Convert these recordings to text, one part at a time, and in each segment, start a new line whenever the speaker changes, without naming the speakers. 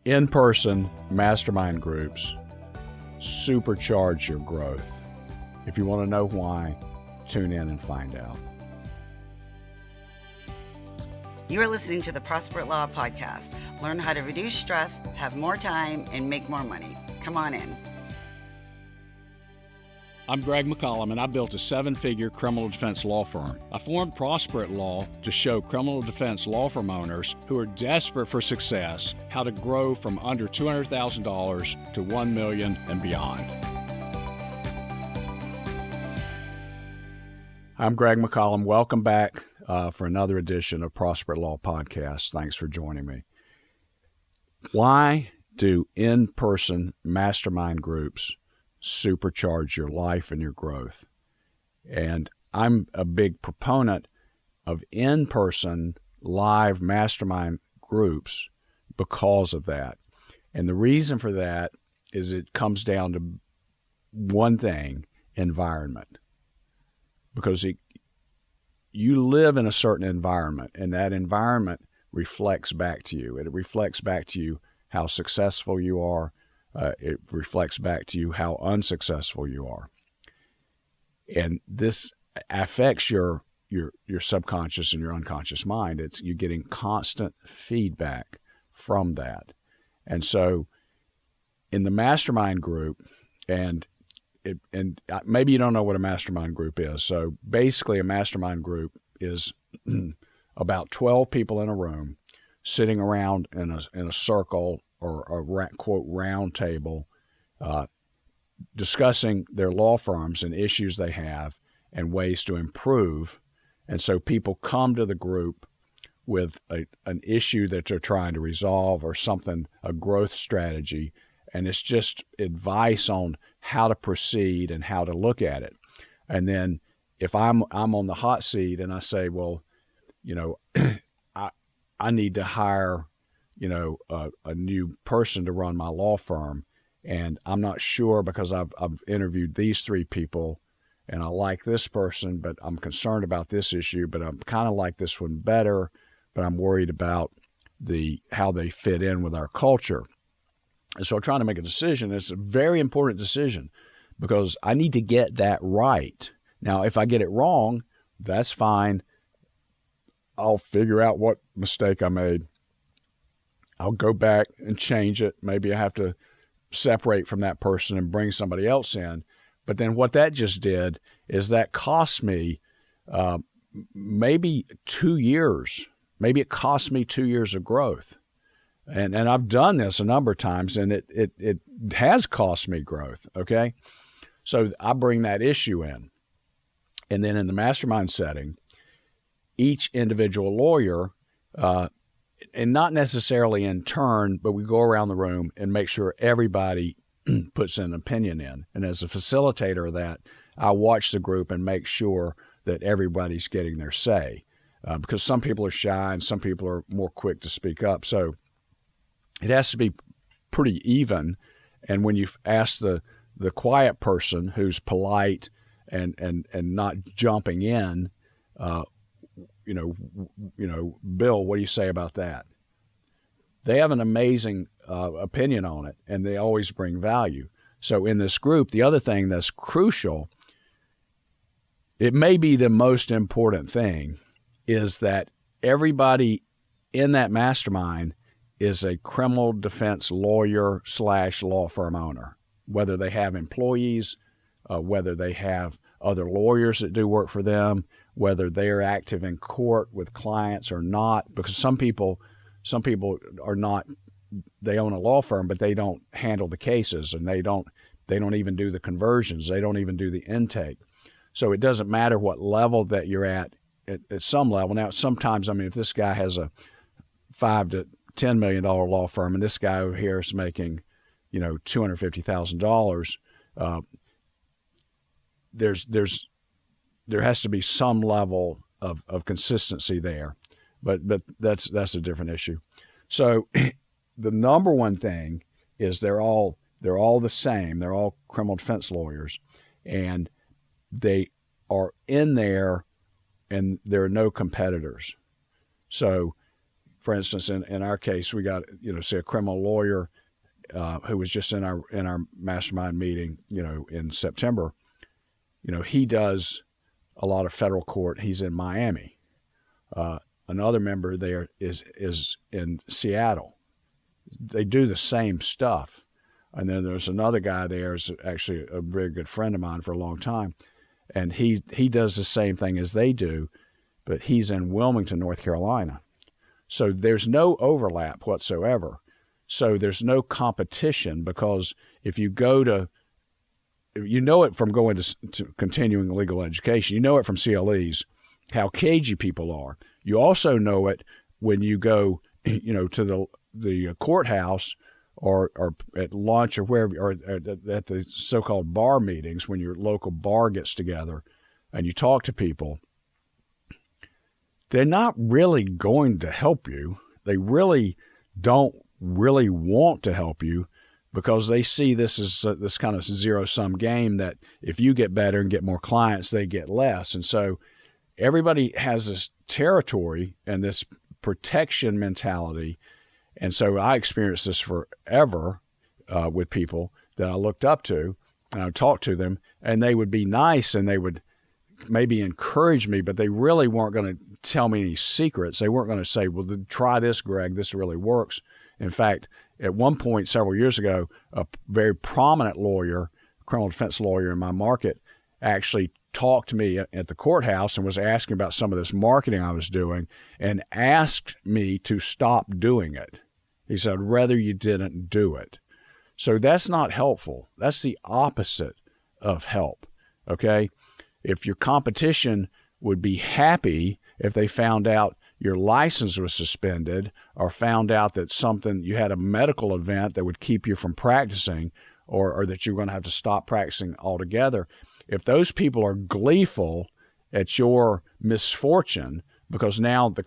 In-person mastermind groups supercharge your growth. If you want to know why, tune in and find out.
You are listening to the Prosper Law Podcast. Learn how to reduce stress, have more time, and make more money. Come on in.
I'm Greg McCollum, and I built a 7-figure criminal defense law firm. I formed Prosper Law to show criminal defense law firm owners who are desperate for success how to grow from under $200,000 to $1 million and beyond. I'm Greg McCollum. Welcome back for another edition of Prosper Law Podcast. Thanks for joining me. Why do in-person mastermind groups supercharge your life and your growth? And I'm a big proponent of in-person live mastermind groups because of that. And the reason for that is it comes down to one thing: environment. Because you live in a certain environment, and that environment reflects back to you. It reflects back to you how successful you are. It reflects back to you how unsuccessful you are. And this affects your subconscious and your unconscious mind. You're getting constant feedback from that. And so in the mastermind group, and maybe you don't know what a mastermind group is. So basically a mastermind group is about 12 people in a room sitting around in a circle or a quote round table, discussing their law firms and issues they have and ways to improve. And so people come to the group with an issue that they're trying to resolve or something, a growth strategy, and it's just advice on how to proceed and how to look at it. And then if I'm on the hot seat and I say, well, I need to hire a new person to run my law firm, and I'm not sure because I've interviewed these 3 people and I like this person, but I'm concerned about this issue, but I'm kind of like this one better, but I'm worried about how they fit in with our culture. And so I'm trying to make a decision. It's a very important decision because I need to get that right. Now, if I get it wrong, that's fine. I'll figure out what mistake I made. I'll go back and change it. Maybe I have to separate from that person and bring somebody else in. But then what that just did is that cost me maybe 2 years. Maybe it cost me 2 years of growth. And I've done this a number of times, and it has cost me growth, okay? So I bring that issue in. And then in the mastermind setting, each individual lawyer, and not necessarily in turn, but we go around the room and make sure everybody puts an opinion in. And as a facilitator of that, I watch the group and make sure that everybody's getting their say, because some people are shy and some people are more quick to speak up. So it has to be pretty even. And when you ask the quiet person who's polite and not jumping in, Bill, what do you say about that? They have an amazing opinion on it, and they always bring value. So in this group, the other thing that's crucial, it may be the most important thing, is that everybody in that mastermind is a criminal defense lawyer / law firm owner, whether they have employees, whether they have other lawyers that do work for them, whether they are active in court with clients or not, because some people are not, they own a law firm, but they don't handle the cases, and they don't even do the conversions. They don't even do the intake. So it doesn't matter what level that you're at some level. Now, sometimes, if this guy has a $5 to $10 million law firm and this guy over here is making, $250,000, there has to be some level of consistency there, but that's a different issue. So the number one thing is they're all the same. They're all criminal defense lawyers, and they are in there, and there are no competitors. So, for instance, in our case, we got, say a criminal lawyer who was just in our mastermind meeting, in September. He does a lot of federal court. He's in Miami. Another member there is in Seattle. They do the same stuff. And then there's another guy there, is actually a very good friend of mine for a long time, and he does the same thing as they do, but he's in Wilmington, North Carolina. So there's no overlap whatsoever. So there's no competition, because if you go to, it from going to continuing legal education, it from CLEs, how cagey people are. You also know it when you go, to the courthouse or at lunch or wherever, or at the so-called bar meetings, when your local bar gets together and you talk to people. They're not really going to help you. They really don't really want to help you, because they see this as this kind of zero-sum game, that if you get better and get more clients, they get less. And so everybody has this territory and this protection mentality. And so I experienced this forever with people that I looked up to, and I would talk to them, and they would be nice and they would maybe encourage me, but they really weren't going to tell me any secrets. They weren't going to say, well, try this, Greg, this really works. In fact, at one point several years ago, a very prominent lawyer, criminal defense lawyer in my market, actually talked to me at the courthouse and was asking about some of this marketing I was doing, and asked me to stop doing it. He said, I'd rather you didn't do it. So that's not helpful. That's the opposite of help, okay? If your competition would be happy if they found out your license was suspended, or found out that you had a medical event that would keep you from practicing, or that you're going to have to stop practicing altogether, if those people are gleeful at your misfortune, because now the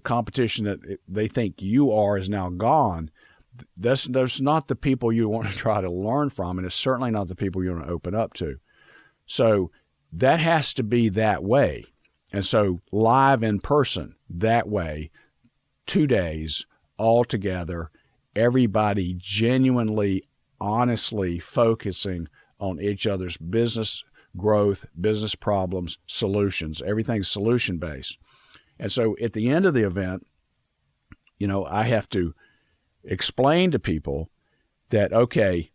competition that they think you are is now gone, that's not the people you want to try to learn from, and it's certainly not the people you want to open up to. So that has to be that way. And so live in person, that way, 2 days all together, everybody genuinely, honestly focusing on each other's business growth, business problems, solutions. Everything's solution-based. And so at the end of the event, I have to explain to people that, okay,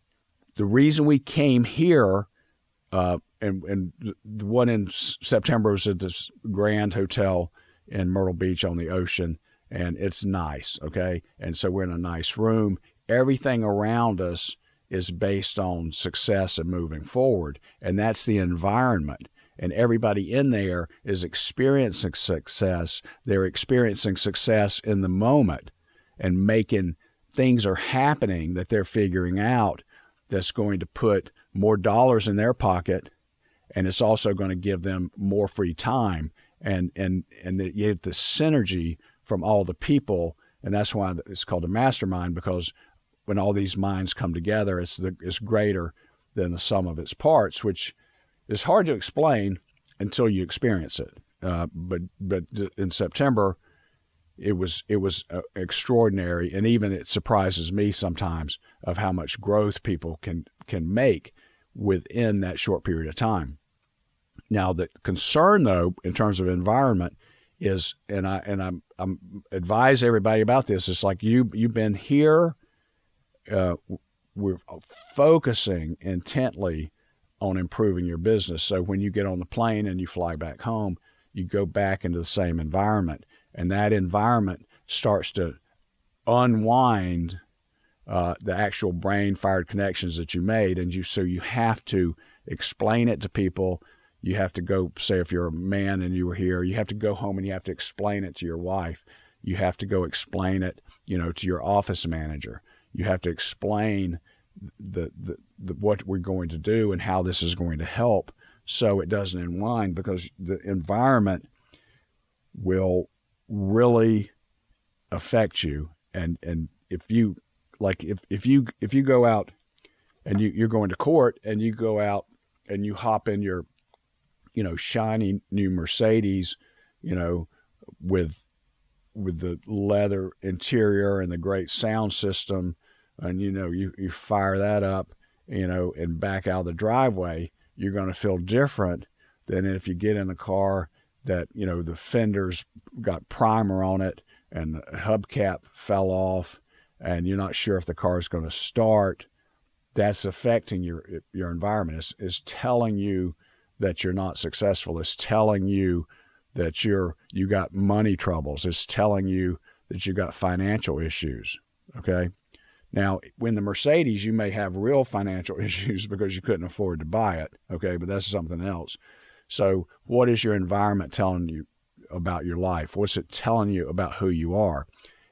the reason we came here, and the one in September was at this grand hotel in Myrtle Beach on the ocean, and it's nice, okay? And so we're in a nice room. Everything around us is based on success and moving forward, and that's the environment. And everybody in there is experiencing success. They're experiencing success in the moment, and things are happening that they're figuring out that's going to put more dollars in their pocket, and it's also going to give them more free time. And you get the synergy from all the people, and that's why it's called a mastermind, because when all these minds come together, it's greater than the sum of its parts, which is hard to explain until you experience it. But in September, it was extraordinary, and even it surprises me sometimes of how much growth people can make within that short period of time. Now, the concern, though, in terms of environment is, and I'm advise everybody about this. It's like you've been here. We're focusing intently on improving your business. So when you get on the plane and you fly back home, you go back into the same environment, and that environment starts to unwind the actual brain-fired connections that you made, so you have to explain it to people. You have to go, say if you're a man and you were here, you have to go home and you have to explain it to your wife. You have to go explain it, to your office manager. You have to explain the what we're going to do and how this is going to help, so it doesn't unwind, because the environment will really affect you. And if you go out and you're going to court, and you go out and you hop in your shiny new Mercedes, with with the leather interior and the great sound system, and you fire that up, and back out of the driveway, you're going to feel different than if you get in a car that, the fenders got primer on it and the hubcap fell off and you're not sure if the car is going to start. That's affecting your environment. It's telling you that you're not successful. It's telling you that you got money troubles. It's telling you that you got financial issues. Okay. Now, when the Mercedes, you may have real financial issues because you couldn't afford to buy it. Okay. But that's something else. So what is your environment telling you about your life? What's it telling you about who you are?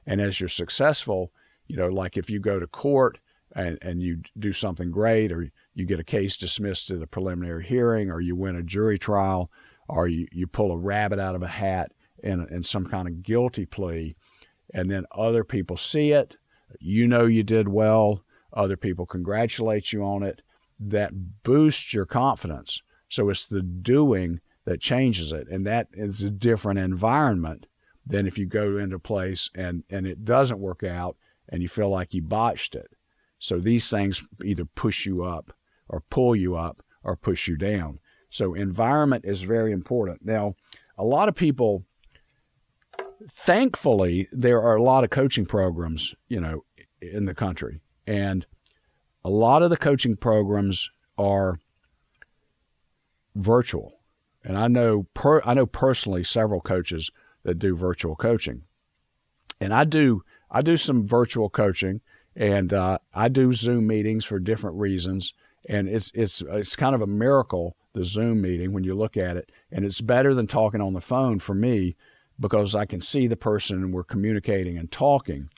And as you're successful, like if you go to court and you do something great, or you get a case dismissed at a preliminary hearing, or you win a jury trial, or you pull a rabbit out of a hat in some kind of guilty plea, and then other people see it, you did well, other people congratulate you on it, that boosts your confidence. So it's the doing that changes it, and that is a different environment than if you go into a place and it doesn't work out and you feel like you botched it. So these things either push you up or pull you up or push you down. So environment is very important. Now, a lot of people, thankfully, there are a lot of coaching programs, in the country. And a lot of the coaching programs are virtual. And I know personally several coaches that do virtual coaching. And I do some virtual coaching, and I do Zoom meetings for different reasons. And it's kind of a miracle, the Zoom meeting, when you look at it. And it's better than talking on the phone for me, because I can see the person and we're communicating and talking.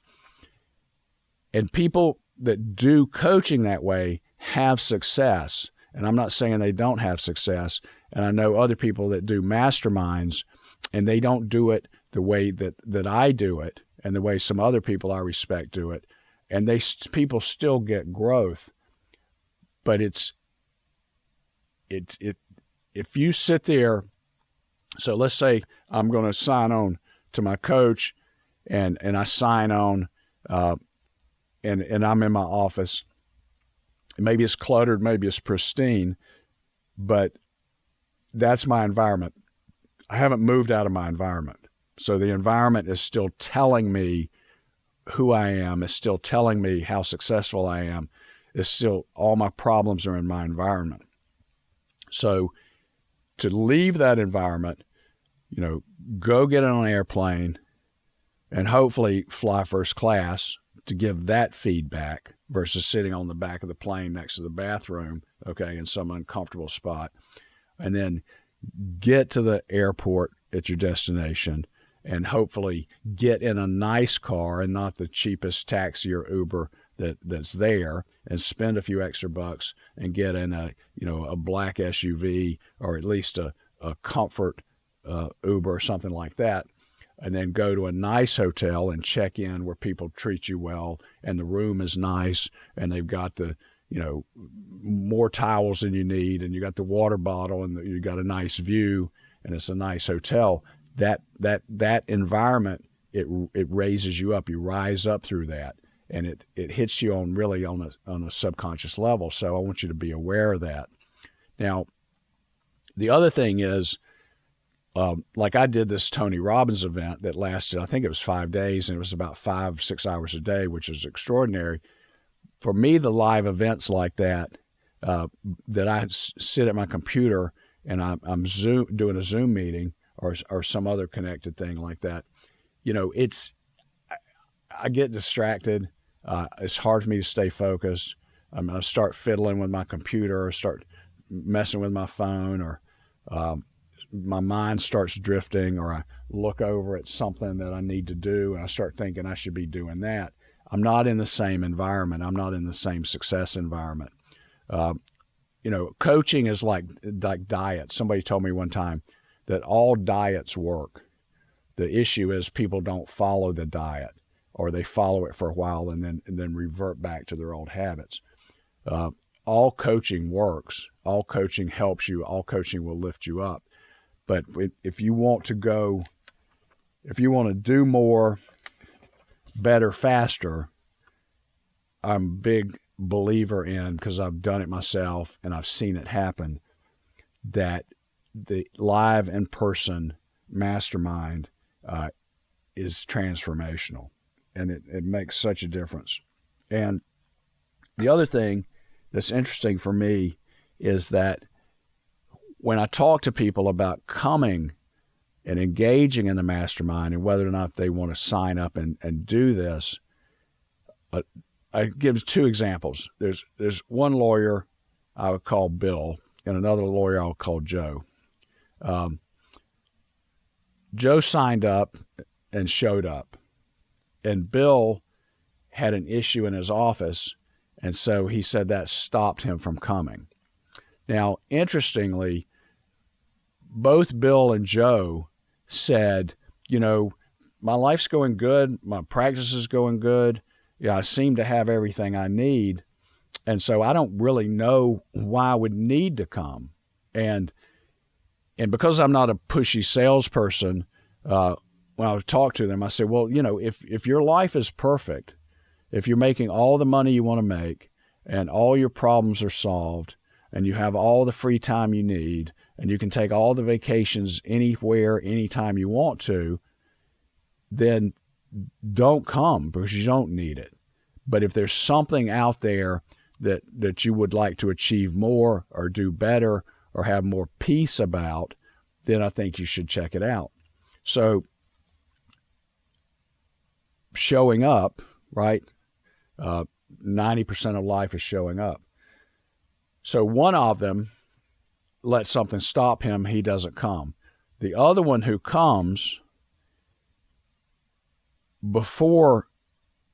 And people that do coaching that way have success. And I'm not saying they don't have success. And I know other people that do masterminds, and they don't do it the way that I do it and the way some other people I respect do it. And people still get growth. But if you sit there, so let's say I'm going to sign on to my coach, and I sign on, and I'm in my office. Maybe it's cluttered, maybe it's pristine, but that's my environment. I haven't moved out of my environment. So the environment is still telling me who I am. It's still telling me how successful I am. It's still, all my problems are in my environment. So to leave that environment, go get on an airplane and hopefully fly first class to give that feedback versus sitting on the back of the plane next to the bathroom, okay, in some uncomfortable spot. And then get to the airport at your destination and hopefully get in a nice car and not the cheapest taxi or Uber that's there, and spend a few extra bucks and get in a black SUV, or at least a comfort Uber or something like that, and then go to a nice hotel and check in where people treat you well and the room is nice and they've got the more towels than you need, and you got the water bottle, and you got a nice view, and it's a nice hotel. That environment, it raises you up. You rise up through that, and it hits you on a subconscious level. So I want you to be aware of that. Now, the other thing is, like I did this Tony Robbins event that lasted, I think it was 5 days, and it was about 5-6 hours a day, which is extraordinary. For me, the live events like that, that I sit at my computer and I'm doing a Zoom meeting or some other connected thing like that, I get distracted. It's hard for me to stay focused. I start fiddling with my computer, or start messing with my phone, or my mind starts drifting, or I look over at something that I need to do and I start thinking I should be doing that. I'm not in the same environment. I'm not in the same success environment. Coaching is like diet. Somebody told me one time that all diets work. The issue is people don't follow the diet, or they follow it for a while and then revert back to their old habits. All coaching works. All coaching helps you. All coaching will lift you up. But if you want to go if you want to do more, better, faster, I'm a big believer in, because I've done it myself and I've seen it happen, that the live in-person mastermind is transformational, and it makes such a difference. And the other thing that's interesting for me is that when I talk to people about coming and engaging in the mastermind and whether or not they want to sign up and do this, I give two examples. There's one lawyer I would call Bill and another lawyer I'll call Joe. Joe signed up and showed up, and Bill had an issue in his office, and so he said that stopped him from coming. Now, interestingly, both Bill and Joe said, my life's going good, my practice is going good, I seem to have everything I need, and so I don't really know why I would need to come. And because I'm not a pushy salesperson, when I would talk to them, I said, well, if your life is perfect, if you're making all the money you want to make and all your problems are solved and you have all the free time you need and you can take all the vacations anywhere, anytime you want to, then don't come because you don't need it. But if there's something out there that you would like to achieve more or do better or have more peace about, then I think you should check it out. So showing up, right? 90% of life is showing up. So one of them lets something stop him, he doesn't come. The other one who comes, before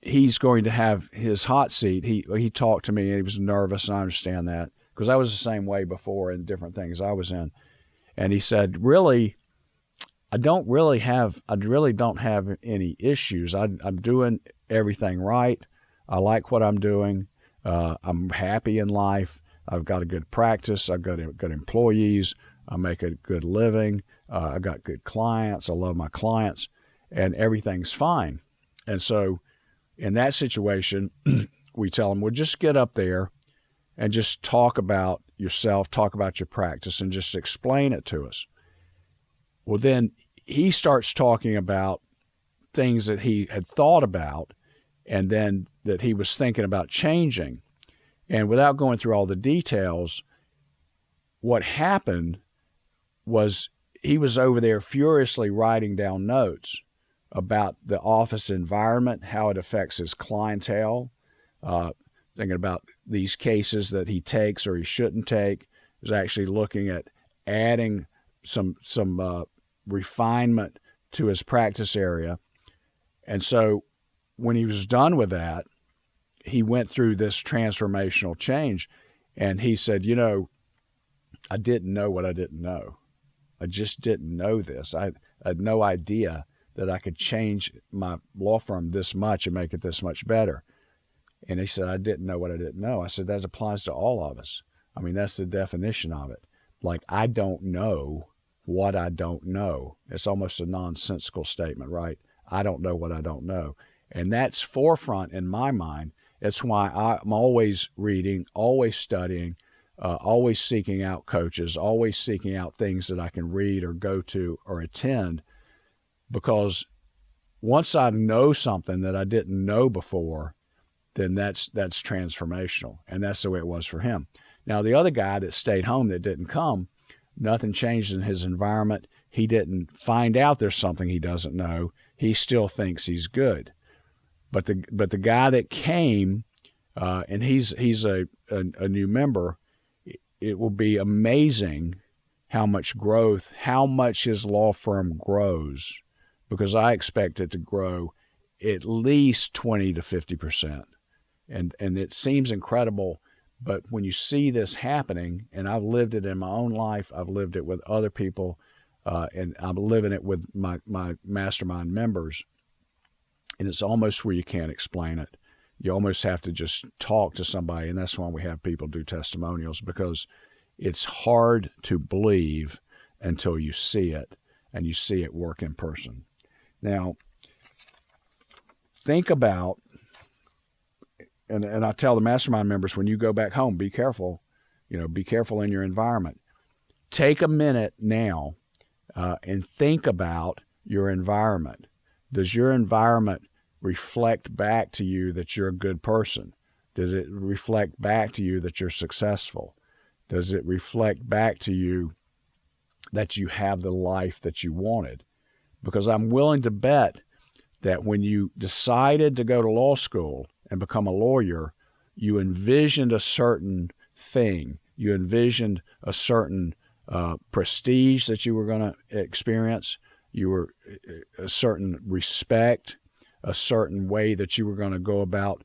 he's going to have his hot seat, he talked to me and he was nervous, and I understand that because I was the same way before in different things I was in. And he said, really, I really don't have any issues. I'm doing everything right. I like what I'm doing. I'm happy in life. I've got a good practice. I've got good employees. I make a good living. I've got good clients. I love my clients, and everything's fine. And so in that situation, we tell them, well, just get up there and just talk about yourself, talk about your practice, and just explain it to us. Well, then he starts talking about things that he had thought about and then that he was thinking about changing. And without going through all the details, what happened was he was over there furiously writing down notes about the office environment, how it affects his clientele, thinking about these cases that he takes or he shouldn't take. He was actually looking at adding some refinement to his practice area. And so when he was done with that, he went through this transformational change, and he said, I didn't know what I didn't know. I just didn't know this. I had no idea that I could change my law firm this much and make it this much better. And he said, I didn't know what I didn't know. I said, that applies to all of us. I mean, that's the definition of it. Like, I don't know what I don't know. It's almost a nonsensical statement, right? I don't know what I don't know. And that's forefront in my mind. It's why I'm always reading, always studying, always seeking out coaches, always seeking out things that I can read or go to or attend, because once I know something that I didn't know before, then that's transformational. And that's the way it was for him. Now, the other guy that stayed home that didn't come, nothing changed in his environment. He didn't find out there's something he doesn't know. He still thinks he's good. But the guy that came, and he's a new member, it will be amazing how much growth, how much his law firm grows, because I expect it to grow at least 20 to 50%. And it seems incredible, but when you see this happening, and I've lived it in my own life, I've lived it with other people, and I'm living it with my mastermind members, and it's almost where you can't explain it. You almost have to just talk to somebody, and that's why we have people do testimonials, because it's hard to believe until you see it, and you see it work in person. Now, think about, and I tell the mastermind members, when you go back home, be careful. Be careful in your environment. Take a minute now and think about your environment. Does your environment reflect back to you that you're a good person? Does it reflect back to you that you're successful? Does it reflect back to you that you have the life that you wanted? Because I'm willing to bet that when you decided to go to law school and become a lawyer, you envisioned a certain thing. You envisioned a certain prestige that you were going to experience. You were a certain respect, a certain way that you were going to go about,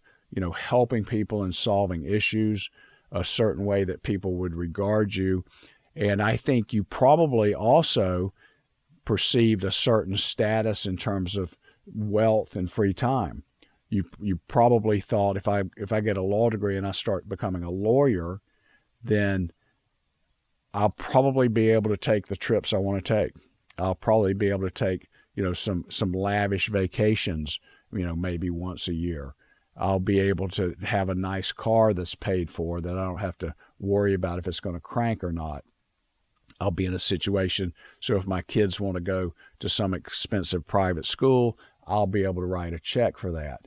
helping people and solving issues, a certain way that people would regard you. And I think you probably also perceived a certain status in terms of wealth and free time. You probably thought, if I get a law degree and I start becoming a lawyer, then I'll probably be able to take the trips I want to take. I'll probably be able to take, some lavish vacations, maybe once a year. I'll be able to have a nice car that's paid for that I don't have to worry about if it's going to crank or not. I'll be in a situation, so if my kids want to go to some expensive private school, I'll be able to write a check for that.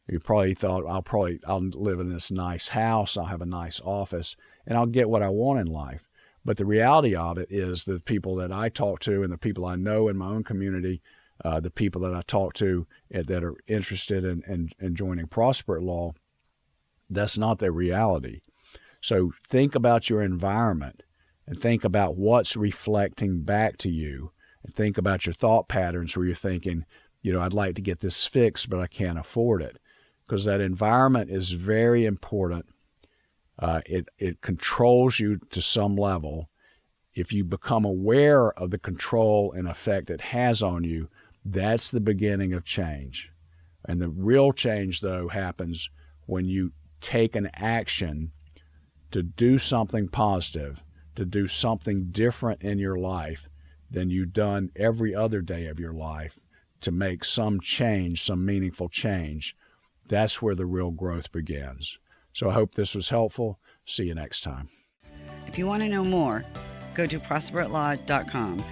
You probably thought I'll live in this nice house, I'll have a nice office, and I'll get what I want in life. But the reality of it is the people that I talk to and the people I know in my own community, the people that I talk to that are interested in joining Prosper at Law, that's not their reality. So think about your environment and think about what's reflecting back to you, and think about your thought patterns where you're thinking, I'd like to get this fixed, but I can't afford it. Because that environment is very important. It controls you to some level. If you become aware of the control and effect it has on you, that's the beginning of change. And the real change, though, happens when you take an action to do something positive, to do something different in your life than you've done every other day of your life, to make some change, some meaningful change. That's where the real growth begins. So I hope this was helpful. See you next time.
If you want to know more, go to prosperatlaw.com.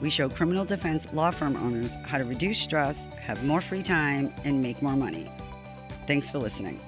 We show criminal defense law firm owners how to reduce stress, have more free time, and make more money. Thanks for listening.